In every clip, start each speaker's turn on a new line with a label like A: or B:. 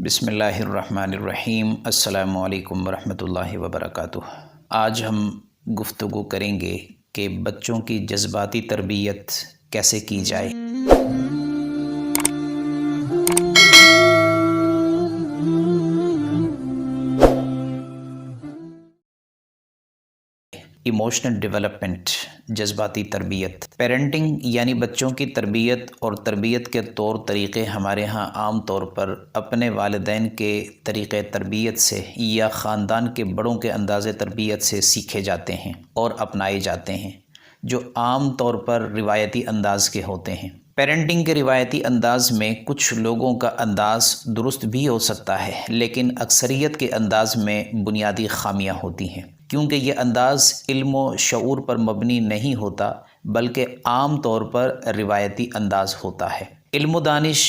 A: بسم اللہ الرحمن الرحیم۔ السلام علیکم ورحمۃ اللہ وبرکاتہ۔ آج ہم گفتگو کریں گے کہ بچوں کی جذباتی تربیت کیسے کی جائے۔ ایموشنل ڈیولپمنٹ، جذباتی تربیت۔ پیرنٹنگ یعنی بچوں کی تربیت اور تربیت کے طور طریقے ہمارے ہاں عام طور پر اپنے والدین کے طریقۂ تربیت سے یا خاندان کے بڑوں کے انداز تربیت سے سیکھے جاتے ہیں اور اپنائے جاتے ہیں، جو عام طور پر روایتی انداز کے ہوتے ہیں۔ پیرنٹنگ کے روایتی انداز میں کچھ لوگوں کا انداز درست بھی ہو سکتا ہے، لیکن اکثریت کے انداز میں بنیادی خامیاں ہوتی ہیں، کیونکہ یہ انداز علم و شعور پر مبنی نہیں ہوتا بلکہ عام طور پر روایتی انداز ہوتا ہے۔ علم و دانش،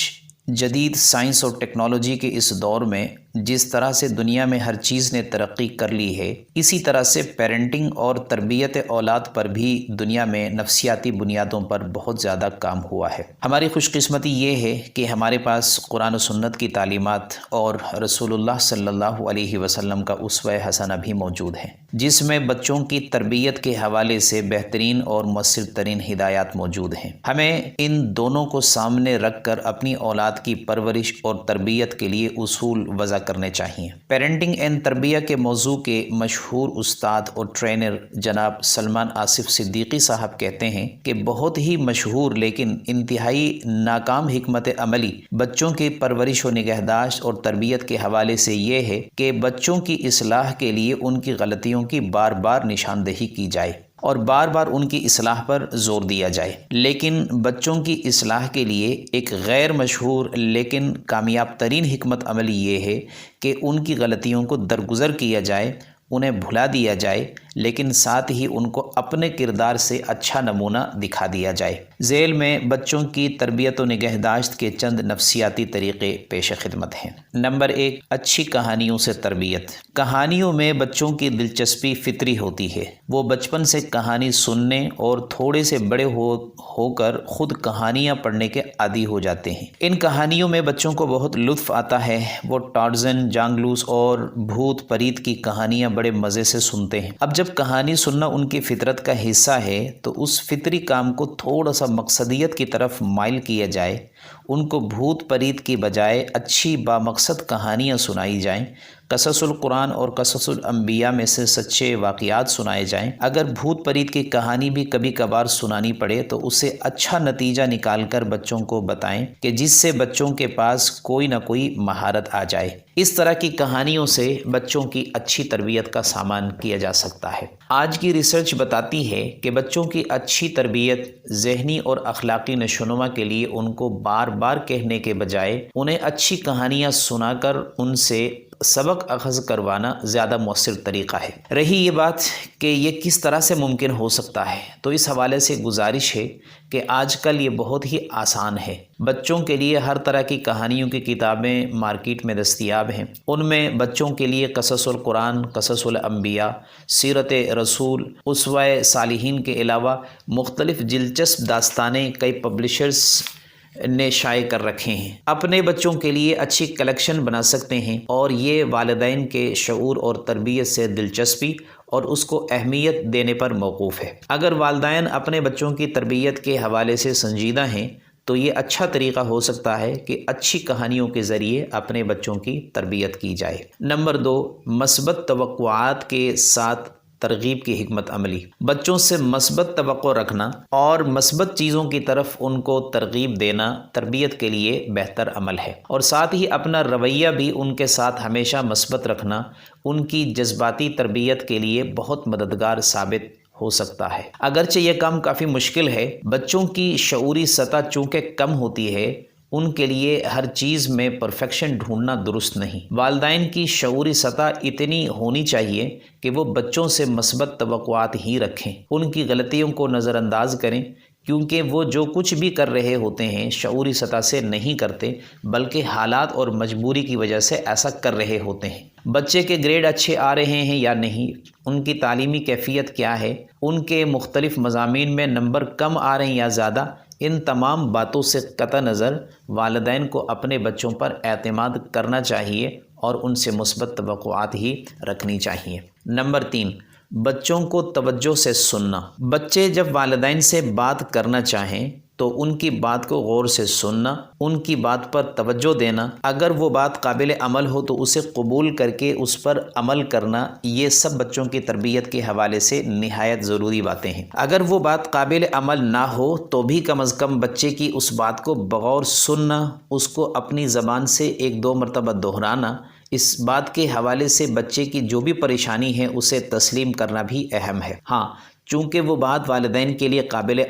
A: جدید سائنس اور ٹیکنالوجی کے اس دور میں جس طرح سے دنیا میں ہر چیز نے ترقی کر لی ہے، اسی طرح سے پیرنٹنگ اور تربیت اولاد پر بھی دنیا میں نفسیاتی بنیادوں پر بہت زیادہ کام ہوا ہے۔ ہماری خوش قسمتی یہ ہے کہ ہمارے پاس قرآن و سنت کی تعلیمات اور رسول اللہ صلی اللہ علیہ وسلم کا اسوہ حسنہ بھی موجود ہے، جس میں بچوں کی تربیت کے حوالے سے بہترین اور مؤثر ترین ہدایات موجود ہیں۔ ہمیں ان دونوں کو سامنے رکھ کر اپنی اولاد کی پرورش اور تربیت کے لیے اصول وضع کرنے چاہیے۔ پیرنٹنگ اینڈ تربیہ کے موضوع کے مشہور استاد اور ٹرینر جناب سلمان آصف صدیقی صاحب کہتے ہیں کہ بہت ہی مشہور لیکن انتہائی ناکام حکمت عملی بچوں کی پرورش و نگہداشت اور تربیت کے حوالے سے یہ ہے کہ بچوں کی اصلاح کے لیے ان کی غلطیوں کی بار بار نشاندہی کی جائے اور بار بار ان کی اصلاح پر زور دیا جائے۔ لیکن بچوں کی اصلاح کے لیے ایک غیر مشہور لیکن کامیاب ترین حکمت عملی یہ ہے کہ ان کی غلطیوں کو درگزر کیا جائے، انہیں بھلا دیا جائے، لیکن ساتھ ہی ان کو اپنے کردار سے اچھا نمونہ دکھا دیا جائے۔ ذیل میں بچوں کی تربیت و نگہداشت کے چند نفسیاتی طریقے پیش خدمت ہیں۔ نمبر 1، اچھی کہانیوں سے تربیت۔ کہانیوں میں بچوں کی دلچسپی فطری ہوتی ہے، وہ بچپن سے کہانی سننے اور تھوڑے سے بڑے ہو کر خود کہانیاں پڑھنے کے عادی ہو جاتے ہیں۔ ان کہانیوں میں بچوں کو بہت لطف آتا ہے، وہ ٹارزن، جانگلوس اور بھوت پریت کی کہانیاں بڑے مزے سے سنتے ہیں۔ اب جب کہانی سننا ان کی فطرت کا حصہ ہے تو اس فطری کام کو تھوڑا سا مقصدیت کی طرف مائل کیا جائے، ان کو بھوت پریت کی بجائے اچھی بامقصد کہانیاں سنائی جائیں، قصص القرآن اور قصص الانبیاء میں سے سچے واقعات سنائے جائیں۔ اگر بھوت پریت کی کہانی بھی کبھی کبھار سنانی پڑے تو اسے اچھا نتیجہ نکال کر بچوں کو بتائیں کہ جس سے بچوں کے پاس کوئی نہ کوئی مہارت آ جائے۔ اس طرح کی کہانیوں سے بچوں کی اچھی تربیت کا سامان کیا جا سکتا ہے۔ آج کی ریسرچ بتاتی ہے کہ بچوں کی اچھی تربیت ذہنی اور اخلاقی نشوونما کے لیے ان کو بار بار کہنے کے بجائے انہیں اچھی کہانیاں سنا کر ان سے سبق اخذ کروانا زیادہ مؤثر طریقہ ہے۔ رہی یہ بات کہ یہ کس طرح سے ممکن ہو سکتا ہے، تو اس حوالے سے گزارش ہے کہ آج کل یہ بہت ہی آسان ہے۔ بچوں کے لیے ہر طرح کی کہانیوں کی کتابیں مارکیٹ میں دستیاب ہیں۔ ان میں بچوں کے لیے قصص القرآن، قصص الانبیاء، سیرت رسول، اسوہ صالحین کے علاوہ مختلف دلچسپ داستانیں کئی پبلشرز نے شائع کر رکھے ہیں۔ اپنے بچوں کے لیے اچھی کلیکشن بنا سکتے ہیں، اور یہ والدین کے شعور اور تربیت سے دلچسپی اور اس کو اہمیت دینے پر موقوف ہے۔ اگر والدین اپنے بچوں کی تربیت کے حوالے سے سنجیدہ ہیں تو یہ اچھا طریقہ ہو سکتا ہے کہ اچھی کہانیوں کے ذریعے اپنے بچوں کی تربیت کی جائے۔ نمبر 2، مثبت توقعات کے ساتھ ترغیب کی حکمت عملی۔ بچوں سے مثبت توقع رکھنا اور مثبت چیزوں کی طرف ان کو ترغیب دینا تربیت کے لیے بہتر عمل ہے، اور ساتھ ہی اپنا رویہ بھی ان کے ساتھ ہمیشہ مثبت رکھنا ان کی جذباتی تربیت کے لیے بہت مددگار ثابت ہو سکتا ہے۔ اگرچہ یہ کام کافی مشکل ہے، بچوں کی شعوری سطح چونکہ کم ہوتی ہے، ان کے لیے ہر چیز میں پرفیکشن ڈھونڈنا درست نہیں۔ والدین کی شعوری سطح اتنی ہونی چاہیے کہ وہ بچوں سے مثبت توقعات ہی رکھیں، ان کی غلطیوں کو نظر انداز کریں، کیونکہ وہ جو کچھ بھی کر رہے ہوتے ہیں شعوری سطح سے نہیں کرتے بلکہ حالات اور مجبوری کی وجہ سے ایسا کر رہے ہوتے ہیں۔ بچے کے گریڈ اچھے آ رہے ہیں یا نہیں، ان کی تعلیمی کیفیت کیا ہے، ان کے مختلف مضامین میں نمبر کم آ رہے ہیں یا زیادہ، ان تمام باتوں سے قطع نظر والدین کو اپنے بچوں پر اعتماد کرنا چاہیے اور ان سے مثبت توقعات ہی رکھنی چاہیے۔ نمبر 3، بچوں کو توجہ سے سننا۔ بچے جب والدین سے بات کرنا چاہیں تو ان کی بات کو غور سے سننا، ان کی بات پر توجہ دینا، اگر وہ بات قابل عمل ہو تو اسے قبول کر کے اس پر عمل کرنا، یہ سب بچوں کی تربیت کے حوالے سے نہایت ضروری باتیں ہیں۔ اگر وہ بات قابل عمل نہ ہو تو بھی کم از کم بچے کی اس بات کو بغور سننا، اس کو اپنی زبان سے 1-2 مرتبہ دہرانا، اس بات کے حوالے سے بچے کی جو بھی پریشانی ہے اسے تسلیم کرنا بھی اہم ہے۔ ہاں، چونکہ وہ بات والدین کے لیے قابل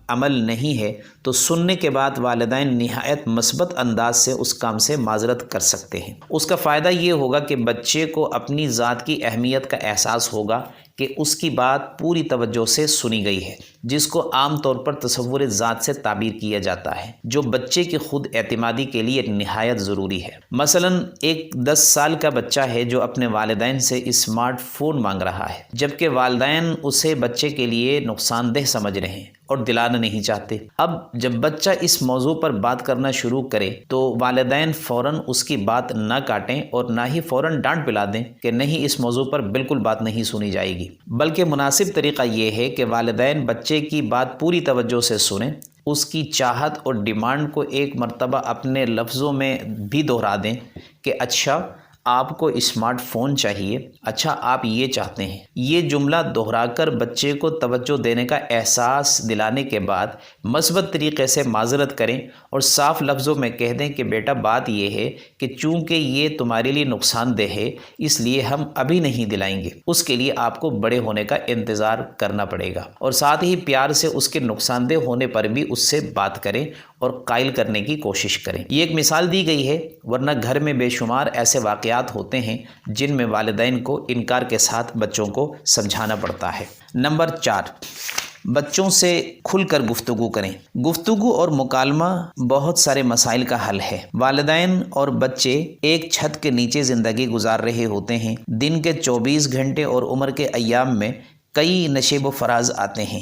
A: عمل نہیں ہے تو سننے کے بعد والدین نہایت مثبت انداز سے اس کام سے معذرت کر سکتے ہیں۔ اس کا فائدہ یہ ہوگا کہ بچے کو اپنی ذات کی اہمیت کا احساس ہوگا کہ اس کی بات پوری توجہ سے سنی گئی ہے، جس کو عام طور پر تصور ذات سے تعبیر کیا جاتا ہے، جو بچے کی خود اعتمادی کے لیے نہایت ضروری ہے۔ مثلا ایک 10 سال کا بچہ ہے جو اپنے والدین سے اسمارٹ فون مانگ رہا ہے، جبکہ والدین اسے بچے کے لیے نقصان دہ سمجھ رہے ہیں اور دلانا نہیں چاہتے۔ اب جب بچہ اس موضوع پر بات کرنا شروع کرے تو والدین فوراً اس کی بات نہ کاٹیں اور نہ ہی فوراً ڈانٹ پلا دیں کہ نہیں، اس موضوع پر بالکل بات نہیں سنی جائے گی، بلکہ مناسب طریقہ یہ ہے کہ والدین بچے کی بات پوری توجہ سے سنیں، اس کی چاہت اور ڈیمانڈ کو ایک مرتبہ اپنے لفظوں میں بھی دہرا دیں کہ اچھا آپ کو اسمارٹ فون چاہیے، اچھا آپ یہ چاہتے ہیں۔ یہ جملہ دہرا کر بچے کو توجہ دینے کا احساس دلانے کے بعد مثبت طریقے سے معذرت کریں اور صاف لفظوں میں کہہ دیں کہ بیٹا بات یہ ہے کہ چونکہ یہ تمہارے لیے نقصان دہ ہے اس لیے ہم ابھی نہیں دلائیں گے، اس کے لیے آپ کو بڑے ہونے کا انتظار کرنا پڑے گا، اور ساتھ ہی پیار سے اس کے نقصان دہ ہونے پر بھی اس سے بات کریں اور قائل کرنے کی کوشش کریں۔ یہ ایک مثال دی گئی ہے، ورنہ گھر میں بے شمار ایسے واقعات ہوتے ہیں جن میں والدین کو انکار کے ساتھ بچوں کو سمجھانا پڑتا ہے۔ نمبر 4، بچوں سے کھل کر گفتگو کریں۔ گفتگو اور مکالمہ بہت سارے مسائل کا حل ہے۔ والدین اور بچے ایک چھت کے نیچے زندگی گزار رہے ہوتے ہیں۔ دن کے 24 گھنٹے اور عمر کے ایام میں کئی نشیب و فراز آتے ہیں۔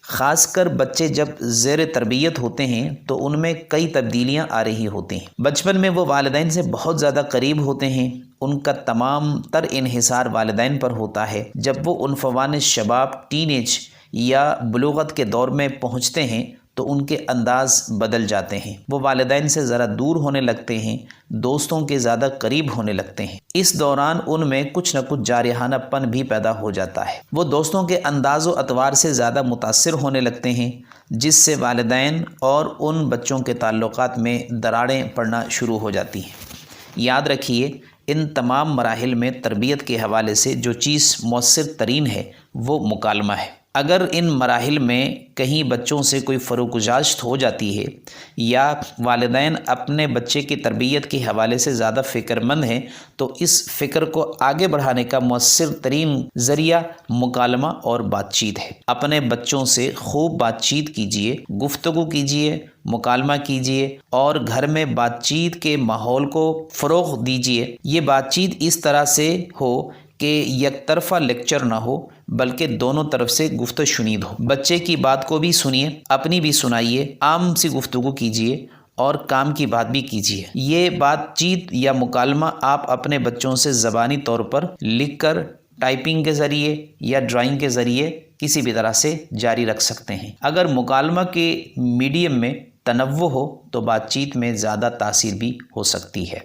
A: خاص کر بچے جب زیر تربیت ہوتے ہیں تو ان میں کئی تبدیلیاں آ رہی ہوتی ہیں۔ بچپن میں وہ والدین سے بہت زیادہ قریب ہوتے ہیں، ان کا تمام تر انحصار والدین پر ہوتا ہے۔ جب وہ عنفوان شباب، ٹین ایج یا بلوغت کے دور میں پہنچتے ہیں تو ان کے انداز بدل جاتے ہیں، وہ والدین سے ذرا دور ہونے لگتے ہیں، دوستوں کے زیادہ قریب ہونے لگتے ہیں۔ اس دوران ان میں کچھ نہ کچھ جارحانہ پن بھی پیدا ہو جاتا ہے، وہ دوستوں کے انداز و اطوار سے زیادہ متاثر ہونے لگتے ہیں، جس سے والدین اور ان بچوں کے تعلقات میں دراڑیں پڑنا شروع ہو جاتی ہیں۔ یاد رکھیے، ان تمام مراحل میں تربیت کے حوالے سے جو چیز مؤثر ترین ہے وہ مکالمہ ہے۔ اگر ان مراحل میں کہیں بچوں سے کوئی فروگزاشت ہو جاتی ہے یا والدین اپنے بچے کی تربیت کے حوالے سے زیادہ فکر مند ہیں تو اس فکر کو آگے بڑھانے کا مؤثر ترین ذریعہ مکالمہ اور بات چیت ہے۔ اپنے بچوں سے خوب بات چیت کیجیے، گفتگو کیجیے، مکالمہ کیجیے اور گھر میں بات چیت کے ماحول کو فروغ دیجیے۔ یہ بات چیت اس طرح سے ہو کہ یک طرفہ لیکچر نہ ہو بلکہ دونوں طرف سے گفت و شنید ہو۔ بچے کی بات کو بھی سنیے، اپنی بھی سنائیے، عام سی گفتگو کیجیے اور کام کی بات بھی کیجیے۔ یہ بات چیت یا مکالمہ آپ اپنے بچوں سے زبانی طور پر لکھ کر، ٹائپنگ کے ذریعے یا ڈرائنگ کے ذریعے کسی بھی طرح سے جاری رکھ سکتے ہیں۔ اگر مکالمہ کے میڈیم میں تنوع ہو تو بات چیت میں زیادہ تاثیر بھی ہو سکتی ہے۔